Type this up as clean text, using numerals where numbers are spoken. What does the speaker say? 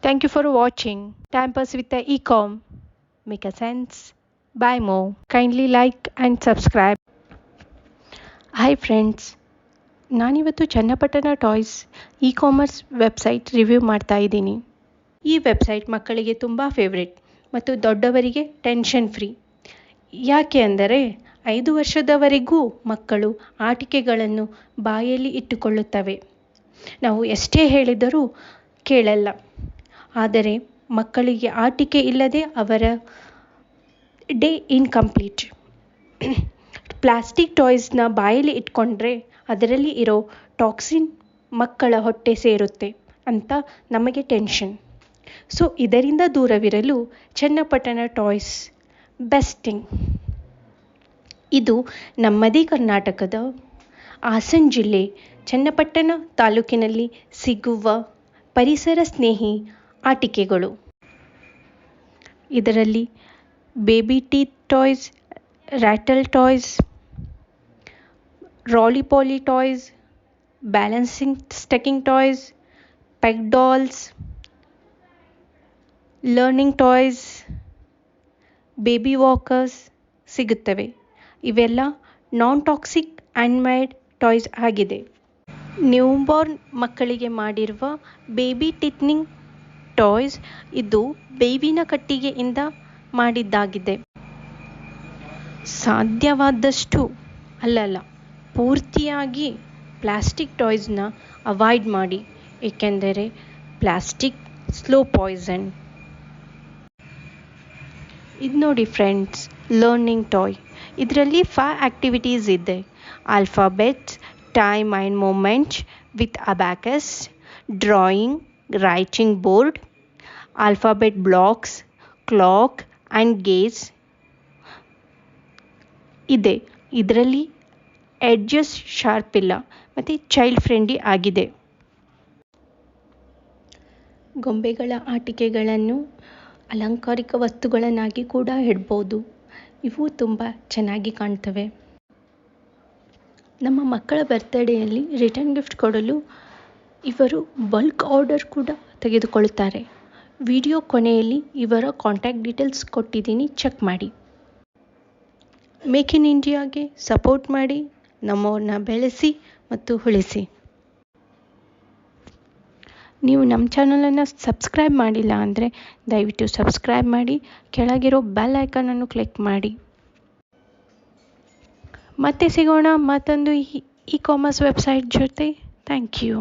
Thank you for watching Time Pass with the Ecom. Make a sense? Buy more. Kindly like and subscribe. Hi friends, ನಾನಿವತ್ತು Channapatna toys commerce website review ಮಾಡ್ತಾ ಇದ್ದೀನಿ. ಈ website ಮಕ್ಕಳಿಗೆ ತುಂಬ favourite ಮತ್ತು ದೊಡ್ಡವರಿಗೆ tension free. ಯಾಕೆ ಅಂದರೆ 5 ವರ್ಷದವರೆಗೂ ಮಕ್ಕಳು ಆಟಿಕೆಗಳನ್ನು ಬಾಯಲ್ಲಿ ಇಟ್ಟುಕೊಳ್ಳುತ್ತವೆ. ನಾವು ಎಷ್ಟೇ ಹೇಳಿದರೂ ಕೇಳಲ್ಲ. ಆದರೆ ಮಕ್ಕಳಿಗೆ ಆಟಿಕೆ ಇಲ್ಲದೆ ಅವರ ಡೇ ಇನ್ಕಂಪ್ಲೀಟ್. ಪ್ಲಾಸ್ಟಿಕ್ ಟಾಯ್ಸ್ನ ಬಾಯಲ್ಲಿ ಇಟ್ಕೊಂಡ್ರೆ ಅದರಲ್ಲಿ ಇರೋ ಟಾಕ್ಸಿನ್ ಮಕ್ಕಳ ಹೊಟ್ಟೆ ಸೇರುತ್ತೆ ಅಂತ ನಮಗೆ ಟೆನ್ಷನ್. ಸೊ ಇದರಿಂದ ದೂರವಿರಲು ಚನ್ನಪಟ್ಟಣ ಟಾಯ್ಸ್ ಬೆಸ್ಟ್ ಥಿಂಗ್. ಇದು ನಮ್ಮದೇ ಕರ್ನಾಟಕದ ಹಾಸನ ಜಿಲ್ಲೆ ಚನ್ನಪಟ್ಟಣ ತಾಲೂಕಿನಲ್ಲಿ ಸಿಗುವ ಪರಿಸರ ಸ್ನೇಹಿ ಆಟಿಕೆಗಳು. ಇದರಲ್ಲಿ baby teeth toys, rattle toys, roly poly toys, balancing stacking toys, peg dolls, learning toys, baby walkers ಸಿಗುತ್ತವೆ. ಇವೆಲ್ಲ ನಾನ್ ಟಾಕ್ಸಿಕ್ ಹ್ಯಾಂಡ್ಮೇಡ್ ಟಾಯ್ಸ್ ಆಗಿದೆ. ನ್ಯೂಬಾರ್ನ್ ಮಕ್ಕಳಿಗೆ ಮಾಡಿರುವ ಬೇಬಿ ಟೀತ್ನಿಂಗ್ ಟಾಯ್ಸ್ ಇದು ಬೇವಿನ ಕಟ್ಟಿಗೆಯಿಂದ ಮಾಡಿದ್ದಾಗಿದೆ. ಸಾಧ್ಯವಾದಷ್ಟು ಪೂರ್ತಿಯಾಗಿ ಪ್ಲಾಸ್ಟಿಕ್ ಟಾಯ್ಸ್ನ ಅವಾಯ್ಡ್ ಮಾಡಿ, ಏಕೆಂದರೆ ಪ್ಲಾಸ್ಟಿಕ್ ಸ್ಲೋ ಪಾಯ್ಸನ್. ಇದು ನೋಡಿ ಫ್ರೆಂಡ್ಸ್, ಲರ್ನಿಂಗ್ ಟಾಯ್. ಇದರಲ್ಲಿ 5 ಆಕ್ಟಿವಿಟೀಸ್ ಇದೆ. Alphabets, time and moments with abacus, drawing, writing board, alphabet blocks, clock and gauge ಇದೆ. ಇದರಲ್ಲಿ ಎಡ್ಜಸ್ ಶಾರ್ಪ್ ಇಲ್ಲ ಮತ್ತು ಚೈಲ್ಡ್ ಫ್ರೆಂಡ್ಲಿ ಆಗಿದೆ. ಗೊಂಬೆಗಳ ಆಟಿಕೆಗಳನ್ನು ಅಲಂಕಾರಿಕ ವಸ್ತುಗಳನ್ನಾಗಿ ಕೂಡ ಇಡ್ಬೋದು. ಇವು ತುಂಬ ಚೆನ್ನಾಗಿ ಕಾಣ್ತವೆ. ನಮ್ಮ ಮಕ್ಕಳ ಬರ್ತ್ಡೇಯಲ್ಲಿ ರಿಟರ್ನ್ ಗಿಫ್ಟ್ ಕೊಡಲು ಇವರು ಬಲ್ಕ್ ಆರ್ಡರ್ ಕೂಡ ತೆಗೆದುಕೊಳ್ಳುತ್ತಾರೆ. ವಿಡಿಯೋ ಕೊನೆಯಲ್ಲಿ ಇವರ ಕಾಂಟ್ಯಾಕ್ಟ್ ಡೀಟೇಲ್ಸ್ ಕೊಟ್ಟಿದ್ದೀನಿ, ಚೆಕ್ ಮಾಡಿ. ಮೇಕ್ ಇನ್ ಇಂಡಿಯಾಗೆ ಸಪೋರ್ಟ್ ಮಾಡಿ, ನಮ್ಮವ್ರನ್ನ ಬೆಳೆಸಿ ಮತ್ತು ಉಳಿಸಿ. ನೀವು ನಮ್ಮ ಚಾನಲನ್ನು ಸಬ್ಸ್ಕ್ರೈಬ್ ಮಾಡಿಲ್ಲ ಅಂದರೆ ದಯವಿಟ್ಟು ಸಬ್ಸ್ಕ್ರೈಬ್ ಮಾಡಿ, ಕೆಳಗಿರೋ ಬೆಲ್ ಐಕಾನನ್ನು ಕ್ಲಿಕ್ ಮಾಡಿ. ಮತ್ತೆ ಸಿಗೋಣ ಮತ್ತೊಂದು ಇ ಕಾಮರ್ಸ್ ವೆಬ್ಸೈಟ್ ಜೊತೆ. Thank you.